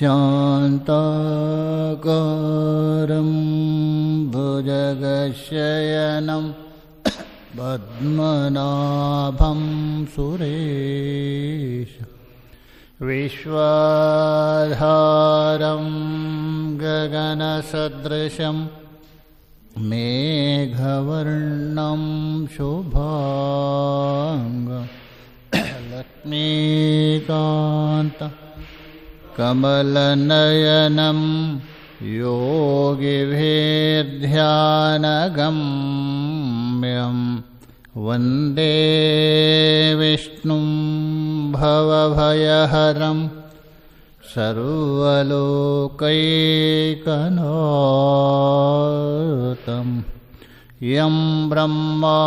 शान्ताकारं भुजगशयनं पद्मनाभं सुरेश विश्वाधारं गगनसदृशं मेघवर्णं शुभांगं लक्ष्मीकान्तं कमलनयनं योगिभिर्ध्यानगम्यं वन्दे विष्णुं भवभयहरं सर्वलोकैकनाथं यं ब्रह्मा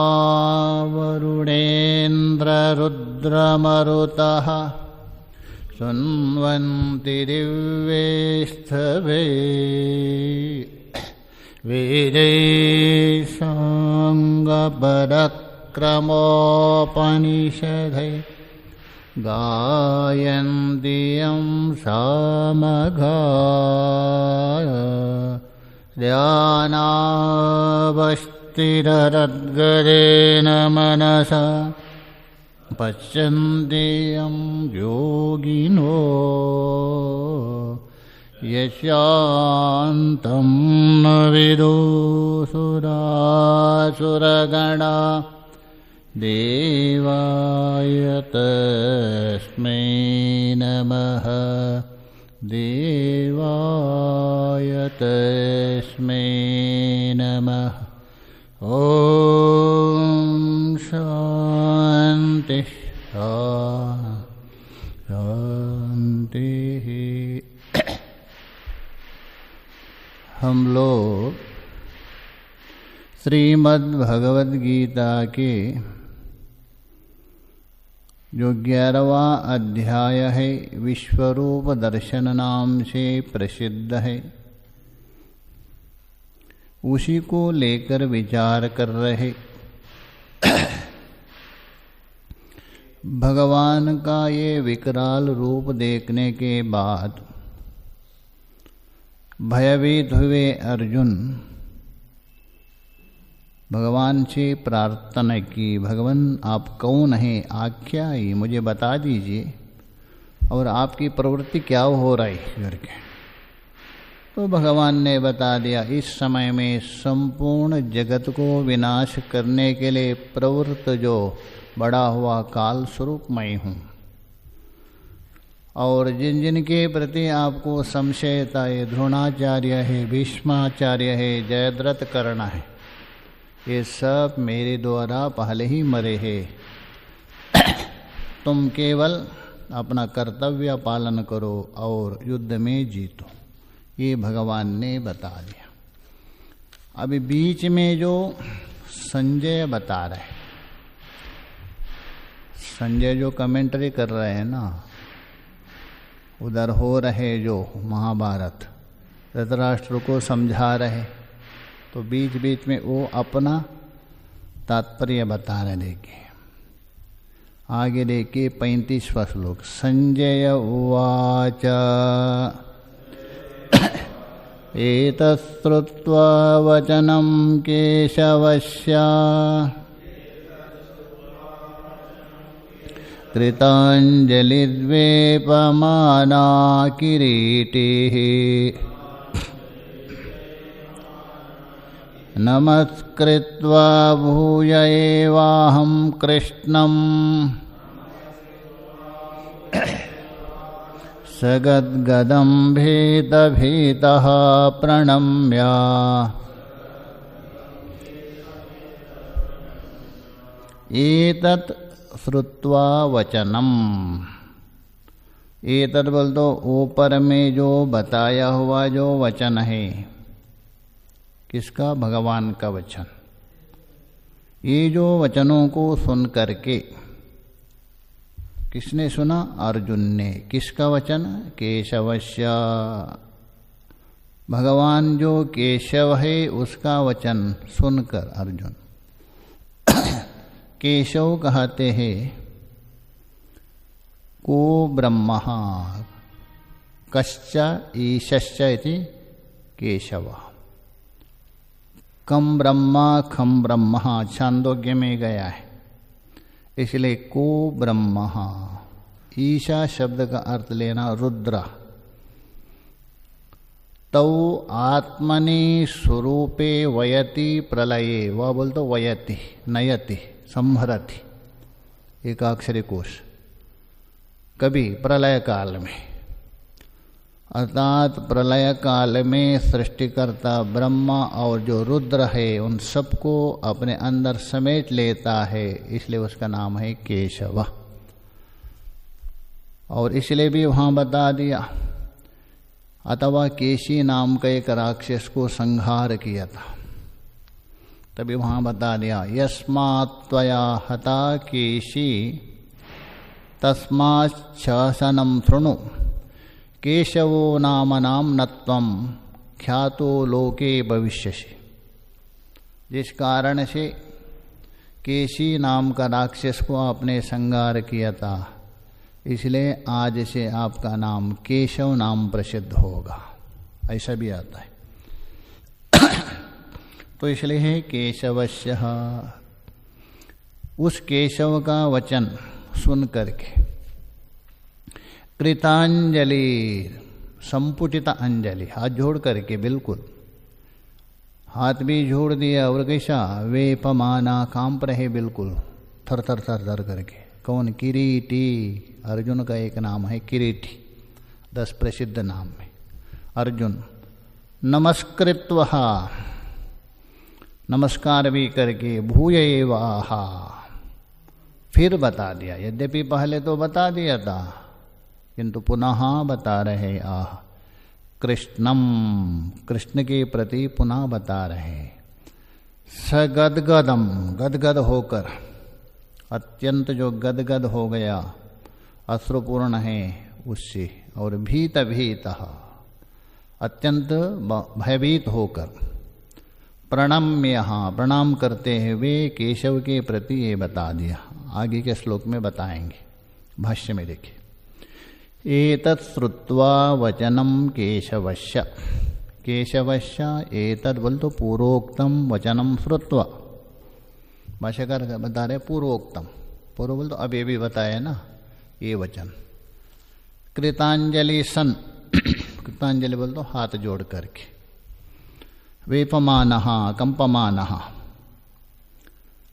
वरुणेन्द्ररुद्रमरुतः शृण्वन्ति दिव्यैस्तवे वेदैसाङ्गपरक्रमोपनिषदै गायन्ति यं सामगाय ध्यानावस्थिरद्गदेन मनसा पश्यन्ति यं योगिनो यशान्तं न विदुसुरासुरगणा देवाय तस्मै नमः देवाय तस्मै नमः। ॐ शान्ति शान्ति। हम लोग श्रीमद् भगवद गीता के जो 11वां अध्याय है, विश्वरूप दर्शन नाम से प्रसिद्ध है, उसी को लेकर विचार कर रहे। भगवान का ये विकराल रूप देखने के बाद भयभीत हुए अर्जुन भगवान से प्रार्थना की, भगवान आप कौन हैं, आज्ञा ही मुझे बता दीजिए और आपकी प्रवृत्ति क्या हो रही करके। तो भगवान ने बता दिया, इस समय में संपूर्ण जगत को विनाश करने के लिए प्रवृत्त जो बड़ा हुआ काल स्वरूप मैं हूँ, और जिन जिन के प्रति आपको संशयता है, द्रोणाचार्य है, भीष्माचार्य है, जयद्रथ कर्ण है, ये सब मेरे द्वारा पहले ही मरे हैं। तुम केवल अपना कर्तव्य पालन करो और युद्ध में जीतो, ये भगवान ने बता दिया। अभी बीच में जो संजय बता रहे, संजय जो कमेंट्री कर रहे हैं ना, उधर हो रहे जो महाभारत, धृतराष्ट्र को समझा रहे, तो बीच बीच में वो अपना तात्पर्य बता रहे। देखिए आगे देखिए 35वां श्लोक। संजय उवाच एतश्रुत्वा वचनं केशवस्य कृताञ्जलिर्वेपमाना किरीटिः नमस्कृत्वा भूय एवाहं कृष्णं सगद्गदं भीतभीतः प्रणम्य एतत् श्रुत्वा वचनम। एतत् बोल दो ऊपर में जो बताया हुआ जो वचन है, किसका? भगवान का वचन। ये जो वचनों को सुन करके किसने सुना? अर्जुन ने। किसका वचन? केशवस्य। भगवान जो केशव है उसका वचन सुनकर अर्जुन केशव कहते हैं को ब्रह्मा, कश्च ईशश्च इति केशव। कम ब्रह्मा खम ब्रह्म छांदोग्य में गया है, इसलिए को ब्रह्म। ईशा शब्द का अर्थ लेना रुद्र। तौ आत्मनि स्वरूपे वयति प्रलये, वह बोल तो वयति नयति संहरति, एकाक्षरी कोश, कभी प्रलय काल में, अर्थात प्रलय काल में सृष्टिकर्ता ब्रह्मा और जो रुद्र है उन सबको अपने अंदर समेट लेता है, इसलिए उसका नाम है केशव। और इसलिए भी वहाँ बता दिया, अथवा केशी नाम का एक राक्षस को संहार किया था, तभी वहाँ बता दिया यस्मात् त्वया हता केशी तस्माच्छसनं शृणु केशवो नाम नाम्नत्वं ख्यातो लोके भविष्यसि। जिस कारण से केशी नाम का राक्षस को आपने संहार किया था, इसलिए आज से आपका नाम केशव नाम प्रसिद्ध होगा, ऐसा भी आता है। तो इसलिए है केशवस्य। उस केशव का वचन सुन करके कृतांजलि, संपुटित अंजलि, हाथ जोड़ करके, बिल्कुल हाथ भी जोड़ दिया, और कैसा वेपमाना, कांप रहे बिल्कुल, थर थर थर थर करके। कौन? किरीटी, अर्जुन का एक नाम है किरीटी, 10 प्रसिद्ध नाम में अर्जुन। नमस्कृत्वा, नमस्कार भी करके, भूय एवाहा, फिर बता दिया। यद्यपि पहले तो बता दिया था, किंतु पुनः बता रहे। आह, कृष्णम, कृष्ण के प्रति पुनः बता रहे। सगदगदम, गदगद होकर, अत्यंत जो गदगद हो गया, अश्रुपूर्ण है उससे, और भीत भीतः, अत्यंत भयभीत होकर, प्रणम्य, प्रणाम करते हुए केशव के प्रति ये बता दिया। आगे के श्लोक में बताएंगे, भाष्य में देखिए। एतत् श्रुत्वा वचनम केशवस्य, केशवस्य एतत् बोल तो पूर्वोक्तम वचनम श्रुत्वा, भाष्यकार बता रहे पूर्वोक्तम, पूर्व बोल तो अभी भी बताया ना ये वचन। कृतांजलि सन, कृतांजलि बोल तो हाथ जोड़ करके, वेपमानः, कंपमानः,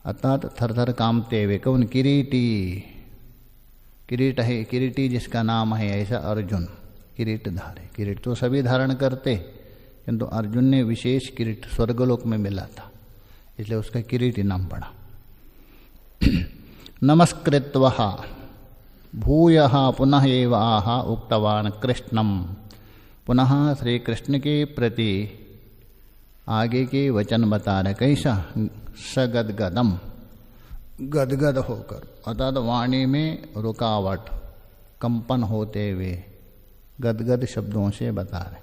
अर्थात थर थर कांपते हुए। कौन? किरीटी, किरीट है, किरीटी जिसका नाम है, ऐसा अर्जुन किरीट धारे। किरीट तो सभी धारण करते, किंतु अर्जुन ने विशेष किरीट स्वर्गलोक में मिला था, इसलिए उसका किरीटी नाम पड़ा। नमस्कृत्वा भूयः पुनः एव आह उक्तवान कृष्णम, पुनः श्री कृष्ण के प्रति आगे के वचन बता रहे। कैसा? सगदगदम, गदगद होकर, अर्थात वाणी में रुकावट, कंपन होते हुए गदगद शब्दों से बता रहे।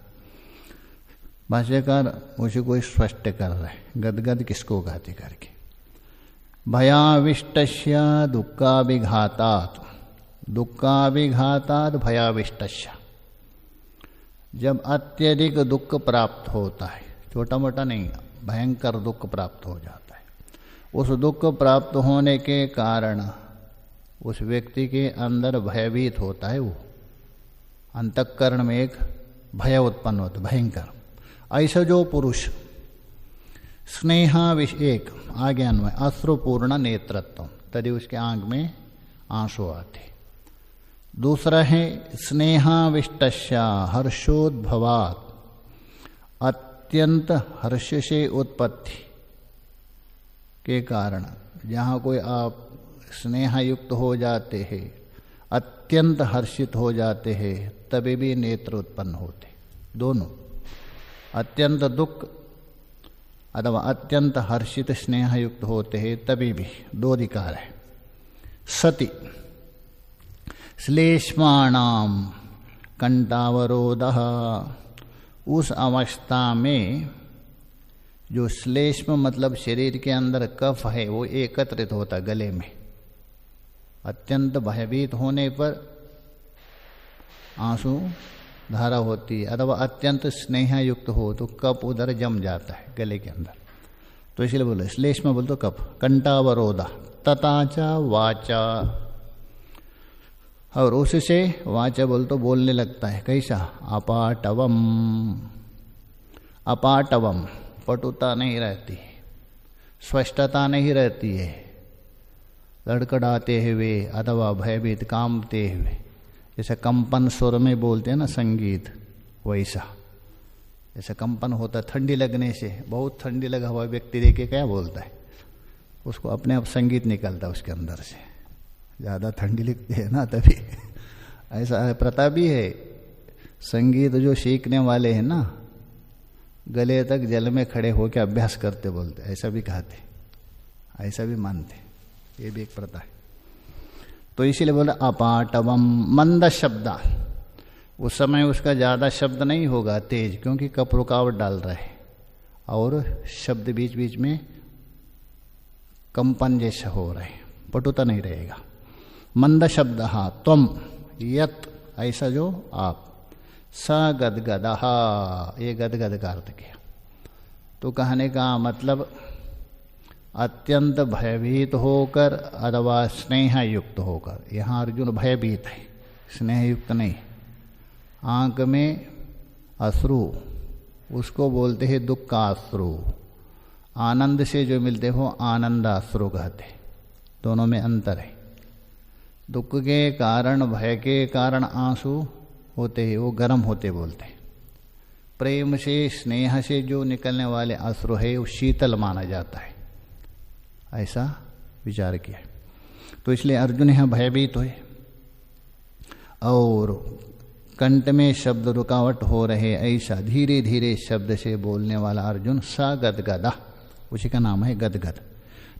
भाष्यकार उसी को स्पष्ट कर रहे, गदगद किसको कहते करके। भयाविष्टस्य दुःखाभिघातात्, दुःखाभिघातात् भयाविष्टस्य, जब अत्यधिक दुख प्राप्त होता है, छोटा मोटा नहीं, भयंकर दुख प्राप्त हो जाता है, उस दुख प्राप्त होने के कारण उस व्यक्ति के अंदर भयभीत होता है, वो अंतःकरण में एक भय उत्पन्न होता, भयंकर। ऐसा जो पुरुष स्नेहाविषेक, आगे अन्वय, अश्रुपूर्ण नेत्रत्व, तभी उसके आंख में आंसू आते। दूसरा है स्नेहाविष्टस्य हर्षोद्भवात्, अत्यंत हर्ष से उत्पत्ति के कारण, जहाँ कोई आप स्नेहयुक्त हो जाते हैं, अत्यंत हर्षित हो जाते हैं, तभी भी नेत्र उत्पन्न होते। दोनों, अत्यंत दुख अथवा अत्यंत हर्षित स्नेहयुक्त होते हैं, तभी भी दो अधिकार है। सति श्लेष्माणाम कंठावरोधः, उस अवस्था में जो श्लेष्म मतलब शरीर के अंदर कफ है वो एकत्रित होता गले में। अत्यंत भयभीत होने पर आंसू धारा होती है, अथवा अत्यंत स्नेह युक्त हो तो कप उधर जम जाता है गले के अंदर, तो इसलिए बोलो श्लेष में बोल तो कप। कंठावरोधा तताचा वाचा, और उससे वाचा बोल तो बोलने लगता है। कैसा? अपाटवम, अपाटवम पटुता नहीं रहती, स्पष्टता नहीं रहती है, लड़खड़ाते हुए अथवा भयभीत कांपते हुए, जैसे कंपन स्वर में बोलते हैं ना संगीत, वैसा जैसे कंपन होता है ठंडी लगने से। बहुत ठंडी लगा हुआ व्यक्ति देखे क्या बोलता है, उसको अपने आप संगीत निकलता है उसके अंदर से, ज़्यादा ठंडी लगती है ना तभी। ऐसा है, प्रथा भी है। संगीत जो सीखने वाले हैं ना, गले तक जल में खड़े होकर अभ्यास करते बोलते, ऐसा भी कहते, ऐसा भी मानते, ये भी एक प्रथा है। तो इसीलिए बोला अपाटवम। मंद शब्द, उस समय उसका ज़्यादा शब्द नहीं होगा तेज, क्योंकि कप रुकावट डाल रहा है और शब्द बीच बीच में कंपन जैसा हो रहा है, पटुता नहीं रहेगा। मंद शब्द त्वम यत, ऐसा जो आप, स गदगदहा, ये गदगद का अर्थ किया। तो कहने का मतलब अत्यंत भयभीत होकर अथवा स्नेह युक्त होकर। यहाँ अर्जुन भयभीत है, स्नेह युक्त नहीं। आंख में अश्रु, उसको बोलते हैं दुख का अश्रु। आनंद से जो मिलते हो आनंद अश्रु कहते, दोनों में अंतर है। दुख के कारण, भय के कारण आंसू होते हैं, वो गर्म होते बोलते हैं। प्रेम से, स्नेह से जो निकलने वाले अश्रु है वो शीतल माना जाता है, ऐसा विचार किया। तो इसलिए अर्जुन यहाँ भयभीत हुए और कंठ में शब्द रुकावट हो रहे, ऐसा धीरे धीरे शब्द से बोलने वाला अर्जुन स गदगदा, उसी का नाम है गदगद।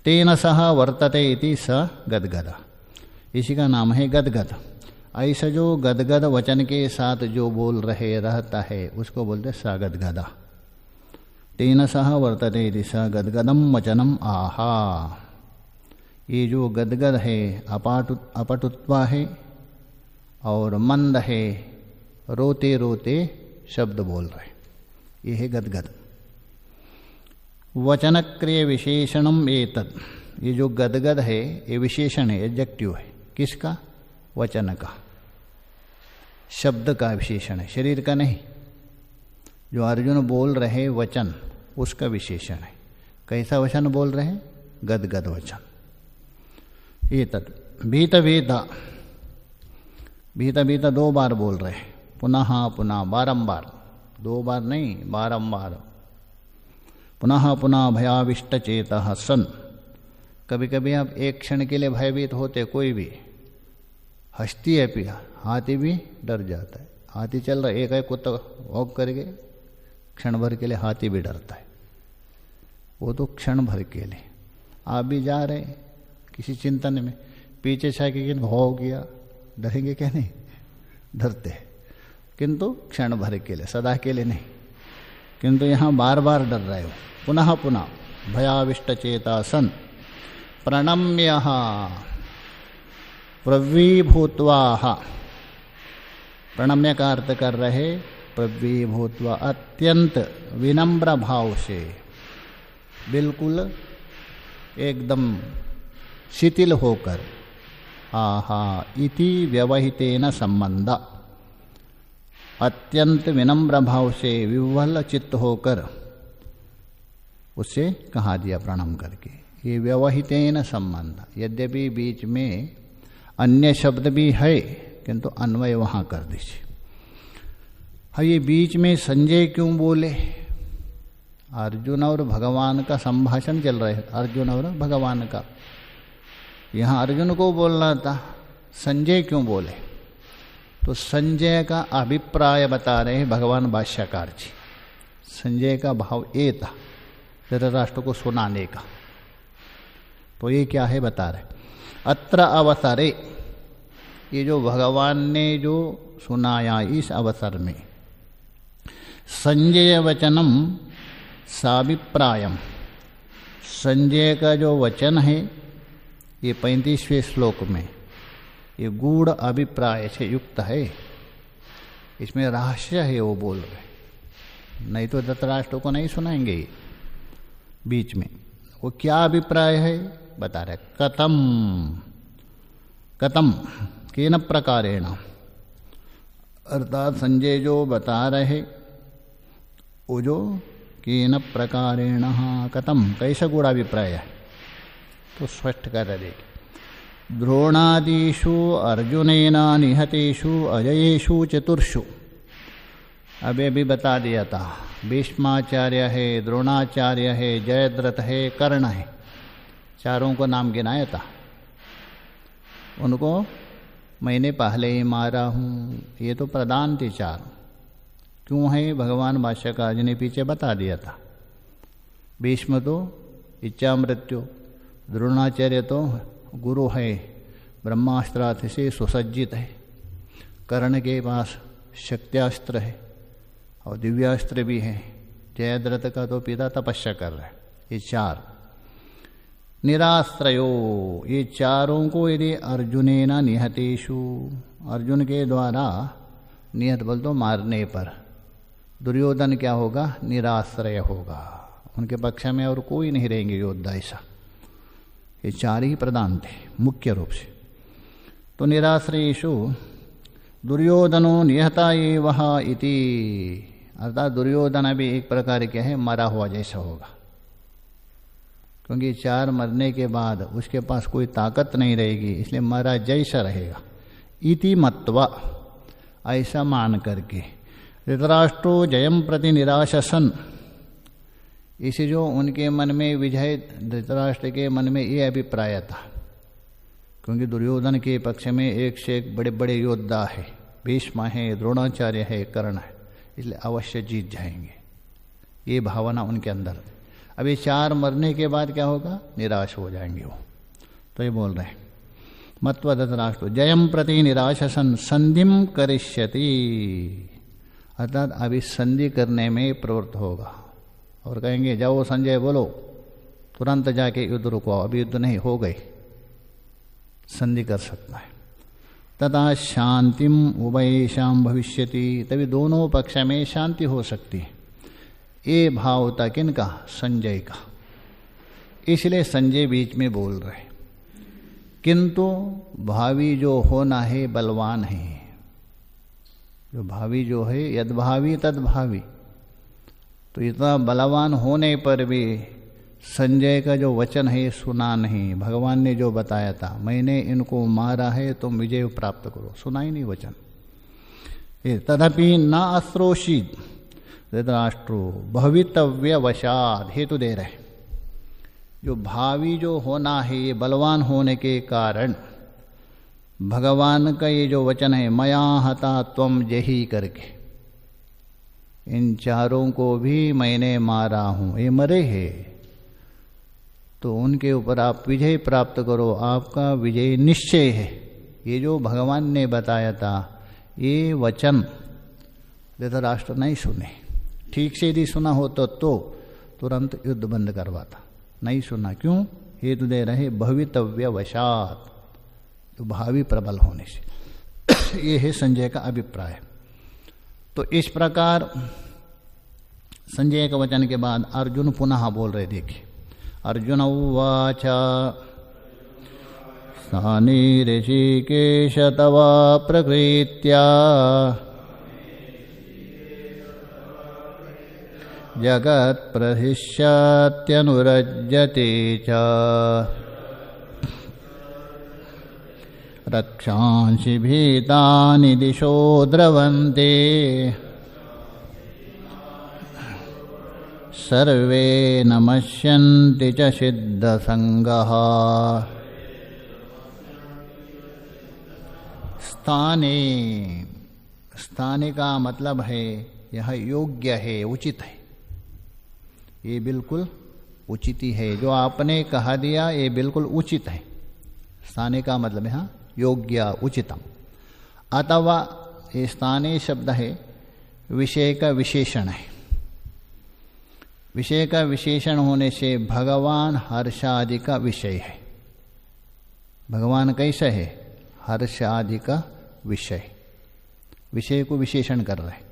तेन सह वर्तते इति स गदगद, इसी का नाम है गदगद। ऐसा जो गदगद वचन के साथ जो बोल रहे रहता है उसको बोलते स गदगदा। तेन सह वर्तते इति स गदगदम वचनम आहा। ये जो गदगद है अपटुत्वा है और मंद है, रोते रोते शब्द बोल रहे, ये है गदगद। वचन क्रिय विशेषणम एतत्, ये जो गदगद है ये विशेषण है, एडजेक्टिव है। किसका? वचन का, शब्द का विशेषण है, शरीर का नहीं। जो अर्जुन बोल रहे वचन, उसका विशेषण है। कैसा वचन बोल रहे हैं? गदगद वचन। एतत् भीत भीता, भीता भीता 2 बार बोल रहे हैं, पुनः पुनः, बारंबार, 2 बार नहीं, बारंबार। पुनः पुनः भयाविष्ट चेतः सन, कभी कभी आप एक क्षण के लिए भयभीत होते, कोई भी हंसती है पिया, हाथी भी डर जाता है। हाथी चल रहा है, एक कुत्ता वॉक करके क्षण भर के लिए हाथी भी डरता है, वो तो क्षण भर के लिए। आप भी जा रहे किसी चिंतन में, पीछे छाके भाव किया, डरेंगे क्या? नहीं डरते हैं, किंतु क्षण भर के लिए, सदा के लिए नहीं। किंतु यहाँ बार बार डर रहे हो। पुनः पुनः भयाविष्ट चेता सन प्रणम्य प्रवीभूत्वाह, प्रणम्य का अर्थ कर रहे प्रवीभूत्वा, अत्यंत विनम्र भाव से, बिल्कुल एकदम शिथिल होकर, आहा इति व्यवहितेन संबंध, अत्यंत विनम्र भाव से विह्वल चित्त होकर उसे कहा दिया प्रणाम करके। ये व्यवहितेन संबंध, यद्यपि बीच में अन्य शब्द भी है किंतु अन्वय वहाँ कर दीजिए। हाँ, ये बीच में संजय क्यों बोले? अर्जुन और भगवान का संभाषण चल रहा है, अर्जुन और भगवान का। यहाँ अर्जुन को बोलना था, संजय क्यों बोले? तो संजय का अभिप्राय बता रहे हैं भगवान भाष्यकार जी। संजय का भाव ये था, धृतराष्ट्र को सुनाने का। तो ये क्या है बता रहे, अत्र अवसरे, ये जो भगवान ने जो सुनाया इस अवसर में, संजय वचनम साभिप्रायम, संजय का जो वचन है ये 35वें श्लोक में, ये गूढ़ अभिप्राय से युक्त है। इसमें रहस्य है वो बोल रहे, नहीं तो धृतराष्ट्र को नहीं सुनाएंगे ये बीच में। वो क्या अभिप्राय है बता रहे, कथम कथम केन प्रकारेण, अर्थात संजय जो बता रहे वो जो केन प्रकारेण कथम कैसा गुणाभिप्राय है तो स्पष्ट कर रहे। द्रोणादिषु अर्जुनेन निहतेषु अजयेषु चतुर्षु, अभी बता दिया था, भीष्माचार्य है, द्रोणाचार्य है, जयद्रथ है, कर्ण है, चारों को नाम गिनाया था। उनको मैंने पहले ही मारा हूँ, ये तो प्रधान थे चार। क्यों है भगवान भाष्यकार जी ने पीछे बता दिया था। भीष्म तो इच्छा मृत्यु, द्रोणाचार्य तो गुरु है, ब्रह्मास्त्रास्त्र से सुसज्जित है, कर्ण के पास शक्त्यास्त्र है और दिव्यास्त्र भी है, जयद्रथ का तो पिता तपस्या कर रहा है। ये चार निराश्रयो, ये चारों को यदि अर्जुनेन निहतेषु, अर्जुन के द्वारा निहत बोल तो मारने पर, दुर्योधन क्या होगा निराश्रय होगा, उनके पक्ष में और कोई नहीं रहेंगे योद्धा ऐसा। ये चार ही प्रधान थे मुख्य रूप से। तो निराश्रयेषु दुर्योधनो निहता एवः इति, अर्थात दुर्योधन भी एक प्रकार के है मरा हुआ जैसा होगा, क्योंकि चार मरने के बाद उसके पास कोई ताकत नहीं रहेगी, इसलिए मरा जैसा रहेगा। इति मत्वा, ऐसा मान करके, धृतराष्ट्रो जयम प्रति निराशसन, इसे जो उनके मन में विजय, धृतराष्ट्र के मन में ये अभिप्राय था, क्योंकि दुर्योधन के पक्ष में एक से एक बड़े बड़े योद्धा है, भीष्म है, द्रोणाचार्य है, कर्ण है, इसलिए अवश्य जीत जाएंगे, ये भावना उनके अंदर। अब ये चार मरने के बाद क्या होगा निराश हो जाएंगे वो। तो ये बोल रहे हैं मत्वा धृतराष्ट्रो जयम प्रति निराशसन संधिम करिष्यति, अर्थात अभी संधि करने में प्रवृत्त होगा और कहेंगे जाओ संजय बोलो, तुरंत जाके युद्ध रुकवाओ, अभी युद्ध नहीं हो गए, संधि कर सकता है। तथा शांतिम उभयेषां भविष्यति, तभी दोनों पक्ष में शांति हो सकती है। ये भाव था किनका संजय का, इसलिए संजय बीच में बोल रहे। किंतु भावी जो होना है बलवान है, जो भावी जो है यद्भावी तद्भावी, तो इतना बलवान होने पर भी संजय का जो वचन है सुना नहीं। भगवान ने जो बताया था मैंने इनको मारा है तुम विजय प्राप्त करो, सुना ही नहीं वचन। तदपि न अश्रोषित धृतराष्ट्रो भवितव्य वशाद, हेतु दे रहे जो भावी जो होना है ये बलवान होने के कारण भगवान का ये जो वचन है मया हता त्वम जही करके, इन चारों को भी मैंने मारा हूँ, ये मरे हैं, तो उनके ऊपर आप विजय प्राप्त करो, आपका विजय निश्चय है। ये जो भगवान ने बताया था ये वचन धृतराष्ट्र नहीं सुने। ठीक से यदि सुना हो तो तुरंत युद्ध बंद करवाता, नहीं सुना। क्यों? हेतु दे रहे भवितव्य वशात, जो भावी प्रबल होने से। ये है संजय का अभिप्राय। तो इस प्रकार संजय के वचन के बाद अर्जुन पुनः बोल रहे, देखिए अर्जुन उवाच स्थाने ऋषिकेश तव प्रकृत्या जगत् प्रहिष्यत्यनुरज्यते च रक्षांसि भीतानि दिशो द्रवन्ते सर्वे नमस्यन्ति च सिद्धसङ्गः। स्थाने, स्थाने का मतलब है यह योग्य है, उचित है, ये बिल्कुल उचित ही है, जो आपने कहा दिया ये बिल्कुल उचित है। स्थाने का मतलब है हाँ योग्य उचितम। अथवा ये स्थाने शब्द है विषय का विशेषण है। विषय का विशेषण होने से भगवान हर्षादि का विषय है। भगवान कैसा है? हर्षादि का विषय। विषय को विशेषण कर रहे हैं।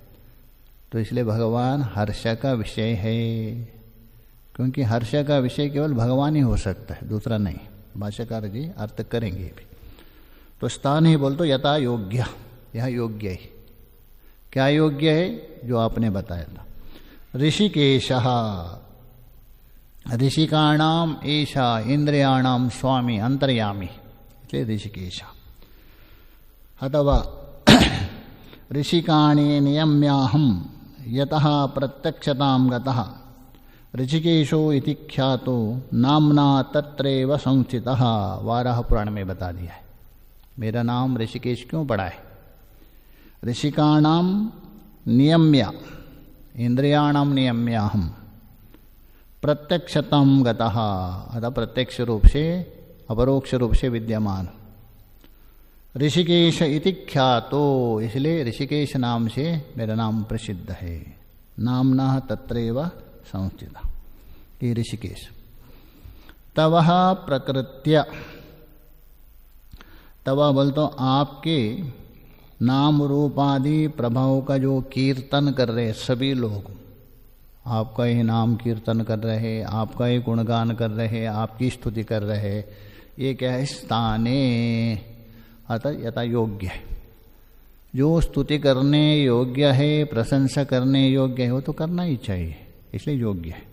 तो इसलिए भगवान हर्ष का विषय है, क्योंकि हर्ष का विषय केवल भगवान ही हो सकता है, दूसरा नहीं। भाष्यकार जी अर्थ करेंगे भी। तो स्थान ही बोल तो यथा योग्य, यह योग्य है। क्या योग्य है? जो आपने बताया था। ऋषिकेश, ऋषिकाणाम एषा इंद्रियाणाम स्वामी अंतर्यामी, इसलिए ऋषिकेश। अथवा ऋषिकाणे नियम्याहम यतः प्रत्यक्षतां गतः ऋषिकेशो इति ख्यातो नामना तत्रैव संस्थितः। वाराह पुराण में बता दिया है मेरा नाम ऋषिकेश क्यों पड़ा है। ऋषिकाणाम नियम्य इंद्रियाणाम नियम्याहम प्रत्यक्षतां गतः, अतः प्रत्यक्ष रूप से अपरोक्ष रूप से विद्यमान। ऋषिकेश इति ख्यातो, इसलिए ऋषिकेश नाम से मेरा नाम प्रसिद्ध है। नामना तत्रैव संस्थिता, ये ऋषिकेश। तवः प्रकृत्य, तवा बोल तो आपके नाम रूपादि प्रभाव का जो कीर्तन कर रहे सभी लोग, आपका ही नाम कीर्तन कर रहे, आपका ही गुणगान कर रहे, आपकी स्तुति कर रहे, ये क्या है? स्थाने, अतः यथा योग्य है। जो स्तुति करने योग्य है, प्रशंसा करने योग्य है, वो तो करना ही चाहिए, इसलिए योग्य है।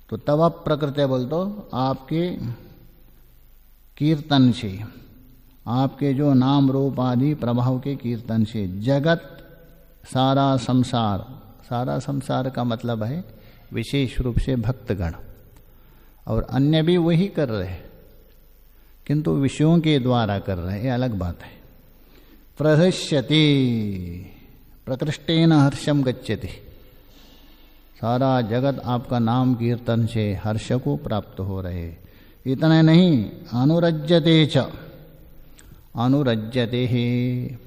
तो तब प्रकृति बोल तो आपके कीर्तन से, आपके जो नाम रूप आदि प्रभाव के कीर्तन से जगत सारा संसार, सारा संसार का मतलब है विशेष रूप से भक्तगण, और अन्य भी वही कर रहे हैं, किंतु विषयों के द्वारा कर रहे हैं, ये अलग बात है। प्रहृष्यति, प्रकृष्टेन हर्षम गच्छति, सारा जगत आपका नाम कीर्तन से हर्ष को प्राप्त हो रहे। इतना नहीं, अनुरज्यते च, अनुरज्यते ही,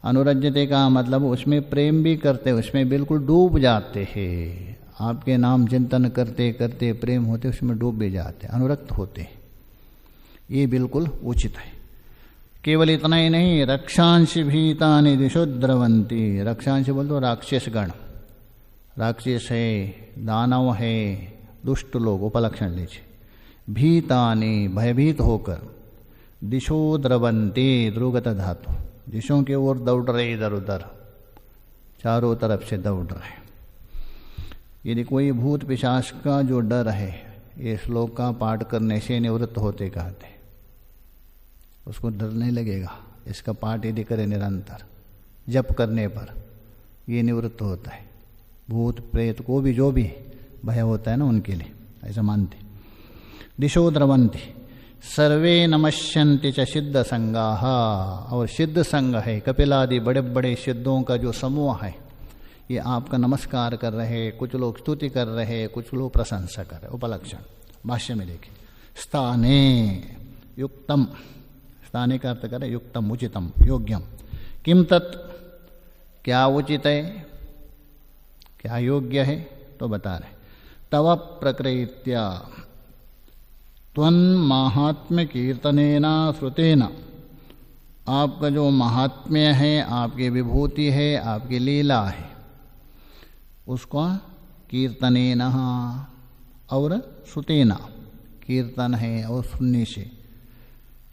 अनुरज्यते का मतलब उसमें प्रेम भी करते, उसमें बिल्कुल डूब जाते हैं। आपके नाम चिंतन करते करते प्रेम होते, उसमें डूब भी जाते, अनुरक्त होते, ये बिल्कुल उचित है। केवल इतना ही नहीं, रक्षांश भीतानि दिशो द्रवंती, रक्षांश बोल तो राक्षसगण, राक्षस है, दानव है, दुष्ट लोग, उपलक्षण लीजिए। भीतानि, भयभीत होकर, दिशो द्रवंती, द्रुगत धातु, दिशों की ओर दौड़ रहे, इधर उधर चारों तरफ से दौड़ रहे। यदि कोई भूत पिशाच का जो डर है, ये श्लोक का पाठ करने से निवृत्त होते कहते, उसको डर नहीं लगेगा। इसका पाठ यदि करे निरंतर जप करने पर, ये निवृत्त होता है। भूत प्रेत को भी जो भी भय होता है ना, उनके लिए ऐसा मानते। दिशो द्रवंती, सर्वे नमस्यन्ति च सिद्ध संगाः, और सिद्ध संघ है, कपिलादि बड़े बड़े सिद्धों का जो समूह है, ये आपका नमस्कार कर रहे। कुछ लोग स्तुति कर रहे, कुछ लोग प्रशंसा कर रहे। उपलक्षण भाष्य में देखिए। स्थाने युक्तम, स्थाने का अर्थ करें युक्तम, उचितम, योग्यम। किम तत्, क्या उचित है, क्या योग्य है, तो बता रहे। तव प्रकृत्या त्वन्माहात्म्य कीर्तनेना श्रुतेना, आपका जो महात्म्य है, आपकी विभूति है, आपकी लीला है, उसका कीर्तनेना और श्रुतेना, कीर्तन है और सुनने से।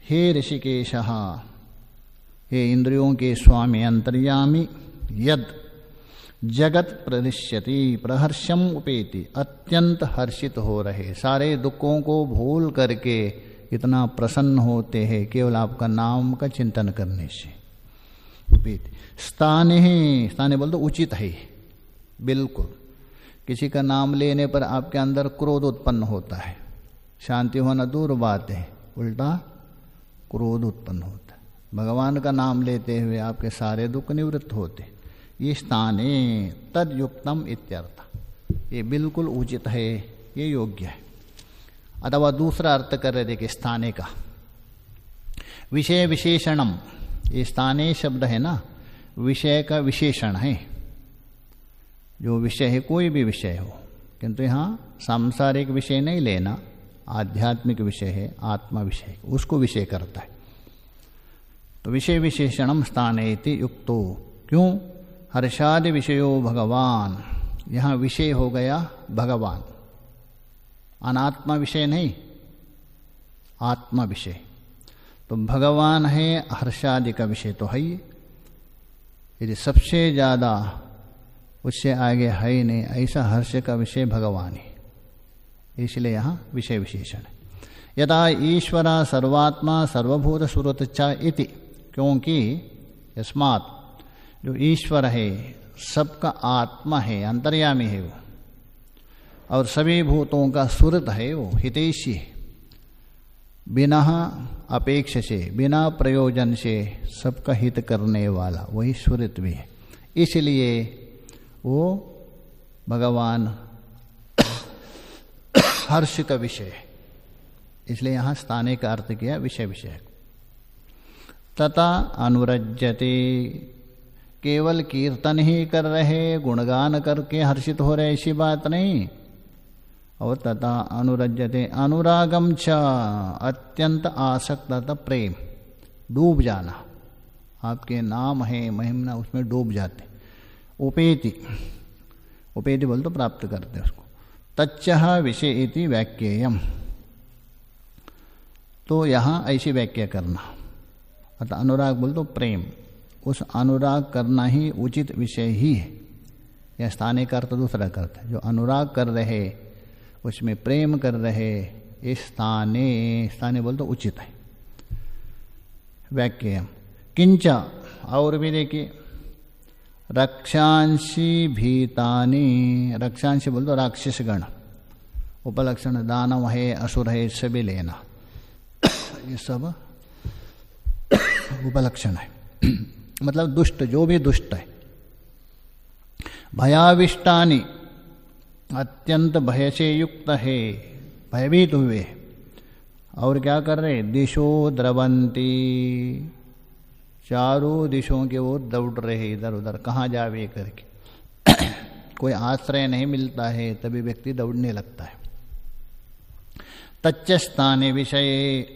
हे ऋषिकेश, हे इंद्रियों के स्वामी अंतर्यामी, यद जगत प्रदृश्यति प्रहर्षम उपेति, अत्यंत हर्षित हो रहे, सारे दुखों को भूल करके इतना प्रसन्न होते हैं केवल आपका नाम का चिंतन करने से। उपेति, स्थाने, स्थाने बोल तो उचित है, बिल्कुल। किसी का नाम लेने पर आपके अंदर क्रोध उत्पन्न होता है, शांति होना दूर बात है, उल्टा क्रोध उत्पन्न होता है। भगवान का नाम लेते हुए आपके सारे दुख निवृत्त होते। ये स्थाने तद युक्तम इत्यर्थ, ये बिल्कुल उचित है, ये योग्य है। अथवा दूसरा अर्थ कर रहे थे कि स्थाने का विषय विशेषणम, ये स्थाने शब्द है ना, विषय का विशेषण है। जो विषय है, कोई भी विषय हो, किंतु यहाँ सांसारिक विषय नहीं लेना, आध्यात्मिक विषय है, आत्मा विषय, उसको विषय करता है। तो विषय विशेषणम स्थानेति युक्तो, क्यों? हर्षादि विषयो भगवान, यहाँ विषय हो गया भगवान, अनात्मा विषय नहीं, आत्मा विषय। तो भगवान है, हर्षादि का विषय तो है ही, यदि सबसे ज़्यादा उससे आगे है ही नहीं, ऐसा हर्ष का विषय भगवान है, इसलिए यहाँ विषय विशेषण है। यथा ईश्वरा सर्वात्मा सर्वभूत सुरतच्चा इति, क्योंकि यस्मात् जो ईश्वर है सबका आत्मा है, अंतर्यामी है वो, और सभी भूतों का सुरत है वो, हितैषी है, बिना अपेक्ष से, बिना प्रयोजन से सबका हित करने वाला, वही सुरत भी है। इसलिए वो भगवान हर्ष का विषय है, इसलिए यहाँ स्थाने का अर्थ किया विषय विषय। तथा अनुरज्यते, केवल कीर्तन ही कर रहे, गुणगान करके हर्षित हो रहे, ऐसी बात नहीं। और तथा अनुरज्यते अनुरागम च, अत्यंत आसक्तता प्रेम, डूब जाना, आपके नाम है महिमा, उसमें डूब जाते। उपेति, उपेति बोल तो प्राप्त करते उसको। तच्चः विषय इति वाक्येयम, तो यहाँ ऐसी व्याख्या करना, अतः अनुराग बोल तो प्रेम, उस अनुराग करना ही उचित विषय ही है। यह स्थाने का अर्थ दूसरा करता है, जो अनुराग कर रहे उसमें प्रेम कर रहे, इस स्थाने, स्थाने बोल तो उचित है। वाक्य किंच, और भी देखिए, रक्षांशी भीतानि, रक्षांशी बोल तो राक्षसगण, उपलक्षण दानव है, असुर है, सभी लेना, ये सब उपलक्षण है, मतलब दुष्ट, जो भी दुष्ट है। भयाविष्टानि, अत्यंत भय से युक्त है, भयभीत हुए, और क्या कर रहे? दिशो द्रवंती, चारों दिशों के ओर दौड़ रहे, इधर उधर, कहाँ जावे करके। कोई आश्रय नहीं मिलता है तभी व्यक्ति दौड़ने लगता है। तच्च स्थाने विषय,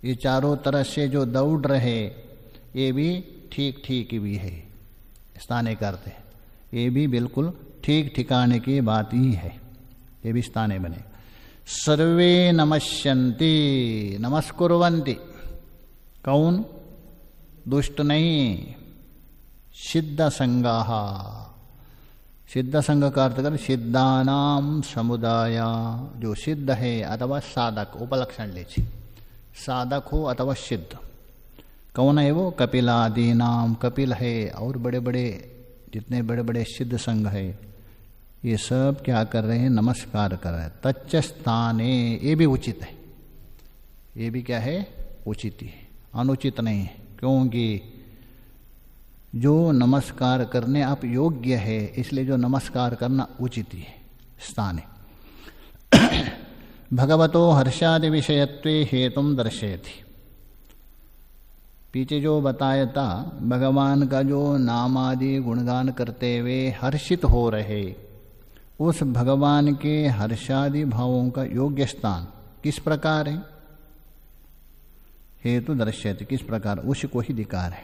ये चारों तरफ से जो दौड़ रहे ये भी ठीक ठीक भी है, स्थाने करते, ये भी बिल्कुल ठीक ठिकाने की बात ही है, ये भी स्थाने बने। सर्वे नमस्यन्ति, नमस्कुर्वन्ति, कौन? दुष्ट नहीं, सिद्ध संगाः, सिद्ध संघ का अर्थ कर सिद्धानाम समुदाय, जो सिद्ध है अथवा साधक, उपलक्षण लीजिए, साधक हो अथवा सिद्ध। कौन है वो? कपिलादि नाम, कपिल है और बड़े बड़े जितने बड़े बड़े सिद्ध संघ है, ये सब क्या कर रहे हैं? नमस्कार कर रहे हैं। तच्च स्थाने, ये भी उचित है, ये भी क्या है? उचित ही है, अनुचित नहीं है, क्योंकि जो नमस्कार करने आप योग्य है, इसलिए जो नमस्कार करना उचित ही है, स्थाने। भगवतो हर्षादि विषयत्वे हेतुम दर्शयति, पीछे जो बताया था, भगवान का जो नाम आदि गुणगान करते हुए हर्षित हो रहे, उस भगवान के हर्षादि भावों का योग्य स्थान किस प्रकार है? हेतु दर्शयति, किस प्रकार, उसी को ही दिखा रहे।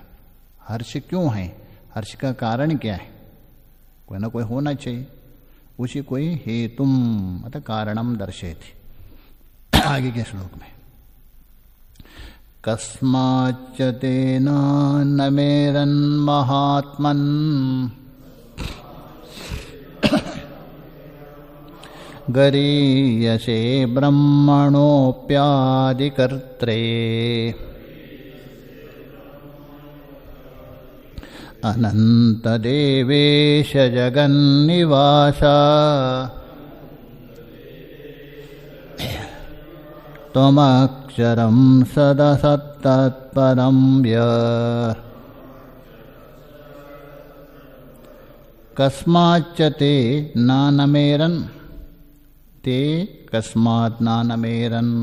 हर्ष क्यों है, हर्ष का कारण क्या है? कोई ना कोई होना चाहिए, उसी को ही हेतुम अतः कारणम दर्शयति। आगे के श्लोक में कस्माच्च तेन न मेरन् महात्मन् गरीयसे ब्रह्मणोऽप्यादिकर्त्रे अनन्तदेवेश जगन्निवास त्वमक्षरं सदसत्तत्परं यत् कस्माच्च ते नानमेरन्, ते कस्मात् नानमेरन्,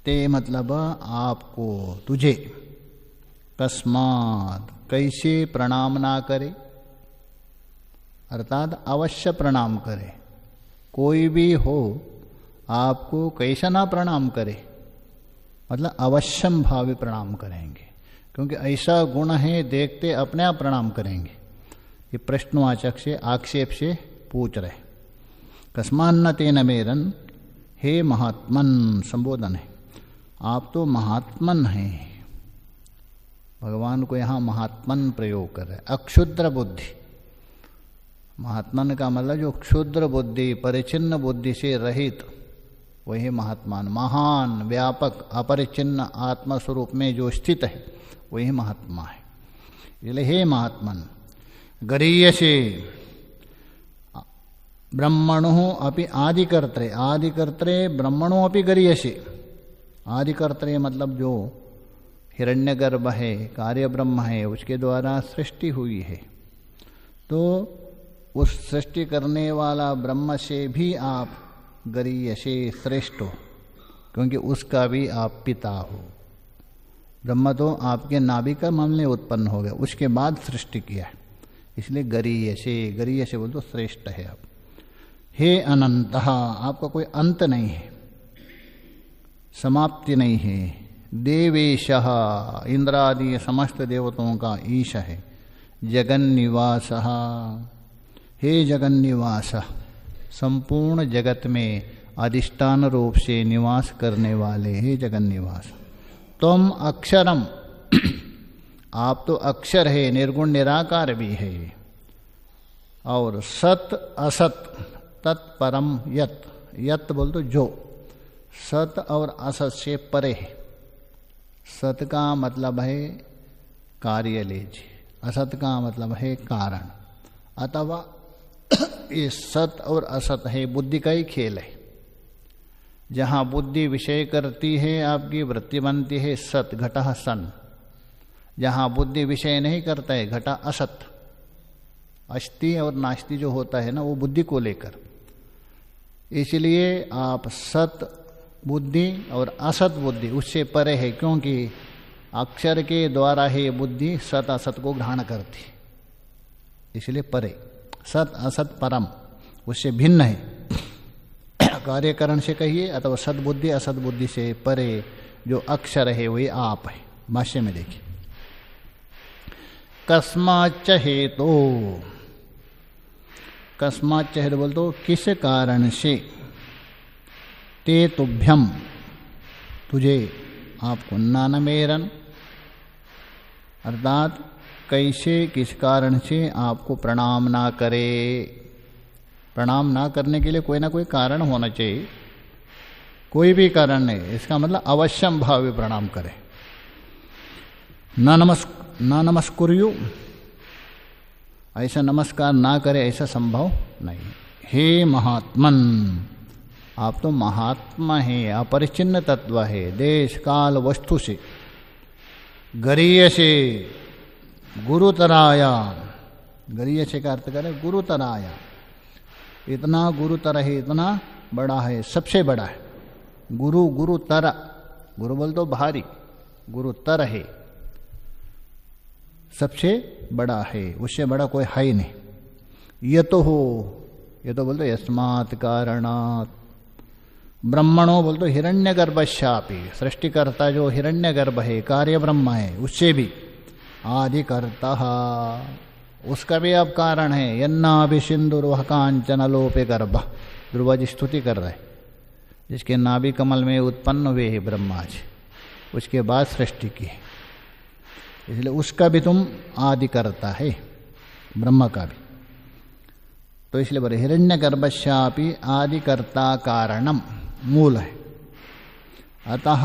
ते मतलब आपको, तुझे, कस्मात् कैसे प्रणाम ना करे, अर्थात अवश्य प्रणाम करे। कोई भी हो आपको कैसा ना प्रणाम करे, मतलब अवश्यम भावी प्रणाम करेंगे, क्योंकि ऐसा गुण है देखते अपने आप प्रणाम करेंगे। ये प्रश्नवाचक से आक्षेप से पूछ रहे। कस्मान्न तेन मेरन, हे महात्मन संबोधन है, आप तो महात्मन हैं। भगवान को यहाँ महात्मन प्रयोग कर रहे। अक्षुद्र बुद्धि, महात्मन का मतलब जो क्षुद्र बुद्धि, परिचिन्न बुद्धि से रहित, वही महात्मान। महान, व्यापक, अपरिचिन्न आत्मस्वरूप में जो स्थित है वही महात्मा है। इसलिए हे महात्मन, गरीयसे ब्रह्मणो अपि आदिकर्त्रे, आदिकर्त्रे ब्रह्मणो अपि गरीयसे। आदिकर्त्रे मतलब जो हिरण्यगर्भ है, कार्य ब्रह्म है, उसके द्वारा सृष्टि हुई है, तो उस सृष्टि करने वाला ब्रह्म से भी आप गरीयसे श्रेष्ठ हो, क्योंकि उसका भी आप पिता हो। ब्रह्म तो आपके नाभिका मन में उत्पन्न हो गया, उसके बाद सृष्टि किया है, इसलिए गरीयसे, गरीयसे बोल तो श्रेष्ठ है आप। हे अनंतः, आपका कोई अंत नहीं है, समाप्ति नहीं है। देवेशः, इंद्रादि समस्त देवताओं का ईश है। जगन्निवासः, हे जगन्निवास, संपूर्ण जगत में अधिष्ठान रूप से निवास करने वाले हे जगन्निवास। तुम अक्षरम, आप तो अक्षर है, निर्गुण निराकार भी है। और सत असत तत्परम यत, यत बोल तो जो, सत और असत से परे है। सत का मतलब है कार्य लीजिए, असत का मतलब है कारण, अथवा ये सत और असत है बुद्धि का ही खेल है। जहाँ बुद्धि विषय करती है, आपकी वृत्ति बनती है सत, घटः सन। जहाँ बुद्धि विषय नहीं करता है, घटा असत। अस्ति और नास्ति जो होता है ना, वो बुद्धि को लेकर। इसलिए आप सत बुद्धि और असत बुद्धि उससे परे है, क्योंकि अक्षर के द्वारा ही बुद्धि सत असत को ग्रहण करती, इसलिए परे। सत असत परम, उससे भिन्न है। कार्यकरण से कहिए अथवा सद्बुद्धि असद्बुद्धि से परे जो अक्षर है वही आप है। भाष्य में देखिए, कस्माच्च हेतु, कस्माच्च हेतु बोल तो किस कारण से, ते तुभ्यम तुझे, आपको, नानमेरन अर्थात कैसे किस कारण से आपको प्रणाम ना करे। प्रणाम ना करने के लिए कोई ना कोई कारण होना चाहिए, कोई भी कारण नहीं, इसका मतलब अवश्यम भावे प्रणाम करे। ना नमस्कुर्यु, ऐसा नमस्कार ना करे ऐसा संभव नहीं। हे महात्मन, आप तो महात्मा है, अपरिचिन्न तत्व है, देश काल वस्तु से। गरीय से, गुरुतराया, गरीय से का अर्थ करें गुरुतराया, इतना गुरुतर है, इतना बड़ा है, सबसे बड़ा है। गुरु, गुरुतर, गुरु बोल तो भारी, गुरुतर है, सबसे बड़ा है, उससे बड़ा कोई है ही नहीं। ये तो हो, ये तो बोल दो यस्मात् कारणात्। ब्रह्मणो बोल तो हिरण्यगर्भश्यापि, सृष्टिकर्ता जो हिरण्यगर्भ है, कार्य ब्रह्म है, उससे भी आदिकर्ता, उसका भी अब कारण है। यन्नाभि सिंधुर्वह कांचनलोपे गर्भ, ध्रुव जी स्तुति कर रहे, जिसके नाभि कमल में उत्पन्न हुए हैं ब्रह्मा जी, उसके बाद सृष्टि की है, इसलिए उसका भी तुम आदिकर्ता है, ब्रह्म का भी। तो इसलिए बोले हिरण्यगर्भस्यापि आदिकर्ता कारणम, मूल है। अतः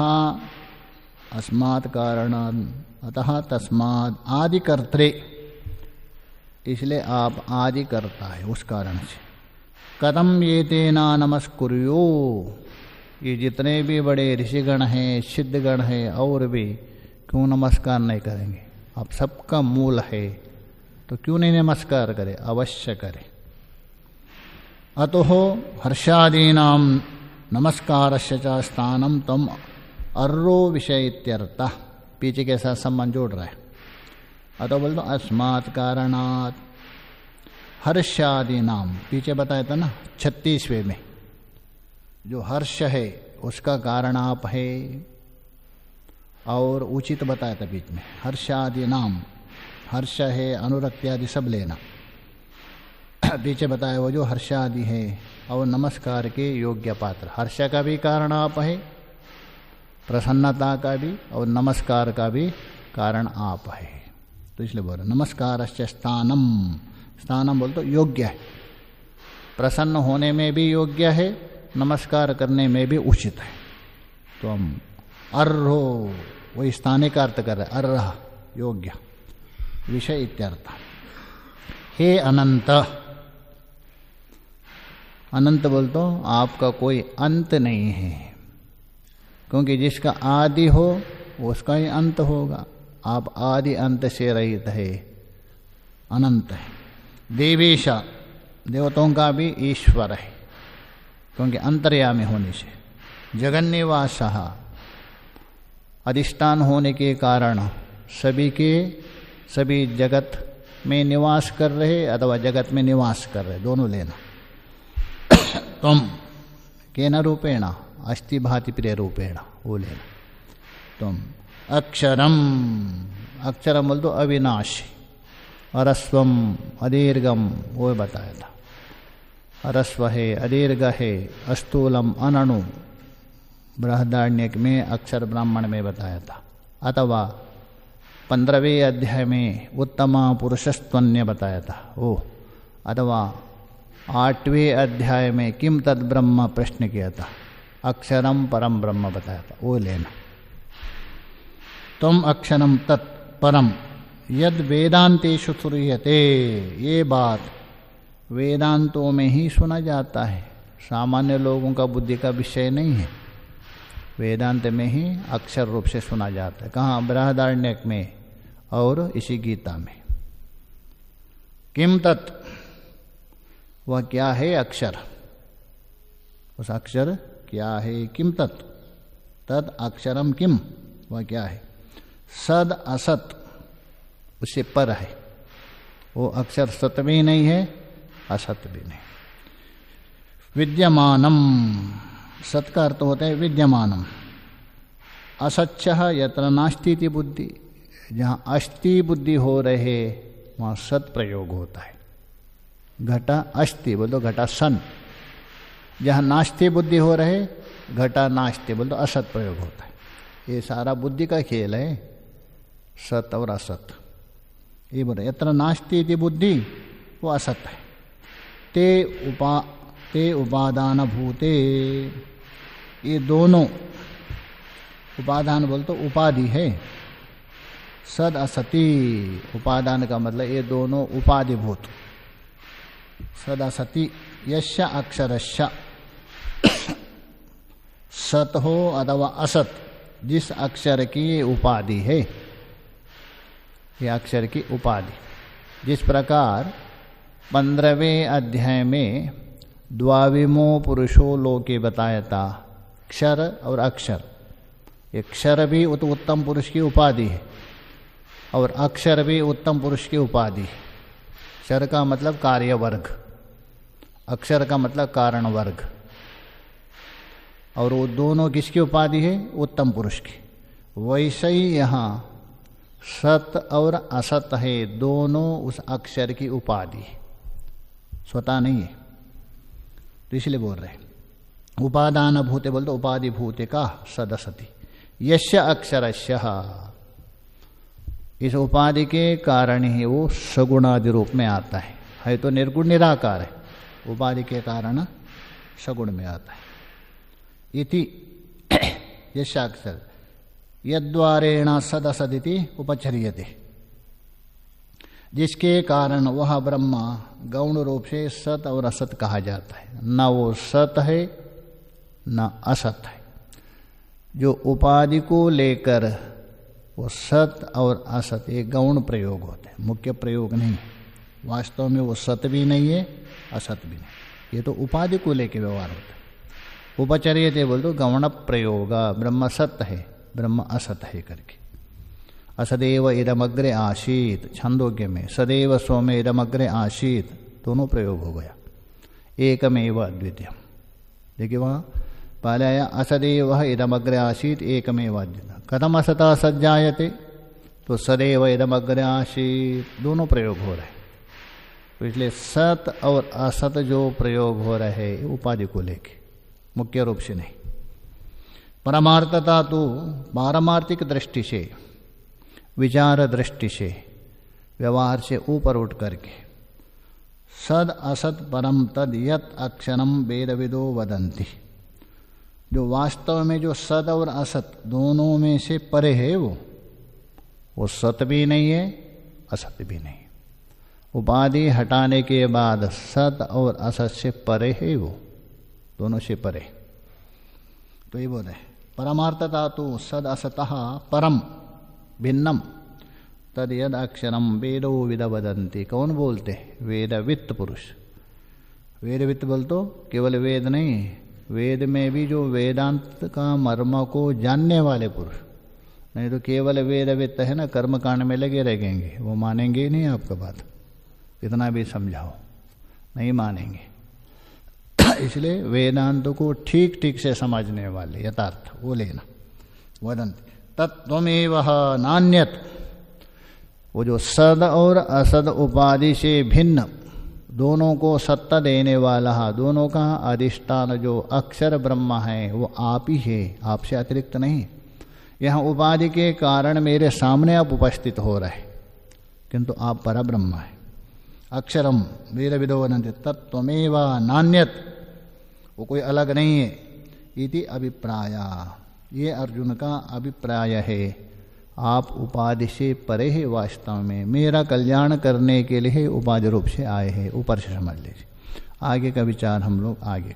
अस्मात् कारणं, अतः तस्मात् आदिकर्त्रे, इसलिए आप आदिकर्ता है उस कारण से। कथम ये तेना नमस्कुर्यो, ये जितने भी बड़े ऋषिगण हैं, सिद्धगण हैं, और भी क्यों नमस्कार नहीं करेंगे? आप सबका मूल है, तो क्यों नहीं नमस्कार करें? अवश्य करें। अतो हर्षादीनां नमस्कारस्य च स्थानं तम अर्रो विषय इत्यर्थः, पीछे के साथ संबंध जोड़ रहा है। अतो बोल दो अस्मात् कारणात्, हर्षादीनां, पीछे बताया था ना 36वें में, जो हर्ष है उसका कारण आप है। और उचित बताया था बीच में। हर्षादि नाम, हर्ष है, अनुरक्ति आदि सब लेना। पीछे बताया वो जो हर्षादि है और नमस्कार के योग्य पात्र। हर्ष का भी कारण आप है, प्रसन्नता का भी, और नमस्कार का भी कारण आप है। तो इसलिए बोल रहे नमस्कारस्य स्थानम। स्थानम बोल तो योग्य है, प्रसन्न होने में भी योग्य है, नमस्कार करने में भी उचित है। तो हम अर्हो वही स्थाने का अर्थ कर रहे, अर्ह योग्य विषय इत्यर्थ। हे अनंत, अनंत बोल तो आपका कोई अंत नहीं है, क्योंकि जिसका आदि हो उसका ही अंत होगा। आप आदि अंत से रहित है, अनंत है। देवेशा, देवताओं का भी ईश्वर है, क्योंकि अंतर्यामी होने से। जगन्निवासः, अधिष्ठान होने के कारण सभी जगत में निवास कर रहे अथवा जगत में निवास कर रहे, दोनों लेना। तुम केन रूपेण, अस्ति भाति प्रिय रूपेण, वो लेना। तुम अक्षरम, अक्षरम बोल तो अविनाशी। अरस्वम अदीर्घम, वो बताया था। अरस्व है, अदीर्घ है, अस्थूलम अनणु, बृहदारण्यक में अक्षर ब्राह्मण में बताया था। अथवा 15वें अध्याय में उत्तम पुरुषस्त्वन्य बताया था वो। अथवा 8वें अध्याय में किम तद ब्रह्म प्रश्न किया था, अक्षरम परम ब्रह्म बताया था, वो लेना। तुम अक्षरम तत्परम यद वेदांतेषु श्रूयते, ये बात वेदांतों में ही सुना जाता है, सामान्य लोगों का बुद्धि का विषय नहीं है। वेदांत में ही अक्षर रूप से सुना जाता है। कहाँ? बृहदारण्यक में और इसी गीता में। किम तत्, वह क्या है अक्षर, उस अक्षर क्या है। किम तत्, तद अक्षरम किम, वह क्या है। सद असत, उससे पर है, वो अक्षर सत भी नहीं है, असत भी नहीं। विद्यमानम, सत का अर्थ होता है विद्यमानम। असच्छ यत्र नास्ति इति बुद्धि, जहाँ अस्ति बुद्धि हो रहे वहाँ सत प्रयोग होता है। घटा अस्ति बोल तो घटा सन, जहाँ नास्ति बुद्धि हो रहे घटा नास्ति बोल तो असत प्रयोग होता है। ये सारा बुद्धि का खेल है, सत और असत। ये बोले यत्र नास्ति इति बुद्धि, वो असत है। ते उपादान भूते, ये दोनों उपादान बोल तो उपाधि है। सद असति, उपादान का मतलब ये दोनों उपाधिभूत। सद असति यस्य अक्षरस्य, सत हो अथवा असत, जिस अक्षर की ये उपाधि है, ये अक्षर की उपाधि। जिस प्रकार 15वें अध्याय में द्वाविमो पुरुषो लोके बताया था, क्षर और अक्षर। ये क्षर भी उत्तम पुरुष की उपाधि है और अक्षर भी उत्तम पुरुष की उपाधि है। क्षर का मतलब कार्य वर्ग, अक्षर का मतलब कारण वर्ग, और वो दोनों किसकी उपाधि है? उत्तम पुरुष की। वैसे ही यहाँ सत और असत है, दोनों उस अक्षर की उपाधि है, स्वतः नहीं है। तो इसलिए बोल रहे उपादान भूते बोल तो उपाधि भूते का सदसति यस्य अक्षरस्य, इस उपाधि के कारण ही वो सगुणादि रूप में आता है तो निर्गुण निराकार है, उपाधि के कारण सगुण में आता है। इति यस्य अक्षर यद्वारेण सदसदिति उपचर्यते, जिसके कारण वह ब्रह्म गौण रूप से सत और असत कहा जाता है। न वो सत है न असत है। जो उपाधि को लेकर वो सत और असत एक गौण प्रयोग होते हैं, मुख्य प्रयोग नहीं। वास्तव में वो सत भी नहीं है, असत भी नहीं, ये तो उपाधि को लेकर व्यवहार होता है। उपचर्यते बोल दो गौण प्रयोग, ब्रह्म सत्य है ब्रह्म असत है करके। असदेव इदमग्रे आशीत, छंदोग्य में सदैव सोमे इदमग्रे आशीत, दोनों प्रयोग हो गया। एकमेव अद्वितीयम, देखिए वहाँ पहले आया असदेव इदमग्रे आशीत एकमेव अद्वितीयम, कथम असतः सज्जायते, तो सदैव इदमग्रे आसीत्, दोनों प्रयोग हो रहे हैं। तो इसलिए सत और असत जो प्रयोग हो रहे हैं उपाधि को लेके, मुख्य रूप से नहीं। परमार्थता तो पारमार्थिक दृष्टि से, विचार दृष्टि से, व्यवहार से ऊपर उठ करके सद असत परम तद यत अक्षरम वेदविदो वदंती, जो वास्तव में जो सद और असत दोनों में से परे है वो सत भी नहीं है, असत भी नहीं। उपाधि हटाने के बाद सत और असत से परे है वो, दोनों से परे। तो ये बोल रहे परमार्थता तो सद असतः परम भिन्नम तद यद अक्षरम वेदो विद वदंती। कौन बोलते? वेदवित्त पुरुष। वेदवित्त बोल तो केवल वेद नहीं, वेद में भी जो वेदांत का मर्म को जानने वाले पुरुष, नहीं तो केवल वेदवित्त है ना, कर्मकांड में लगे रहेंगे, वो मानेंगे ही नहीं आपका बात, कितना भी समझाओ नहीं मानेंगे। इसलिए वेदांत को ठीक ठीक से समझने वाले यथार्थ वो लेना। वदंती तत्त्वमेव नान्यत, वो जो सद और असद उपाधि से भिन्न दोनों को सत्ता देने वाला, दोनों का अधिष्ठान जो अक्षर ब्रह्म है वो आप ही है, आपसे अतिरिक्त नहीं। यहाँ उपाधि के कारण मेरे सामने आप उपस्थित हो रहे, किंतु आप परब्रह्म है। अक्षरम वेद विदो वदन्ति तत्त्वमेव नान्यत, वो कोई अलग नहीं है। इति अभिप्राय, ये अर्जुन का अभिप्राय है। आप उपाधि से परे है, वास्तव में मेरा कल्याण करने के लिए उपाधि रूप से आए हैं, ऊपर से समझ लीजिए। आगे का विचार हम लोग आगे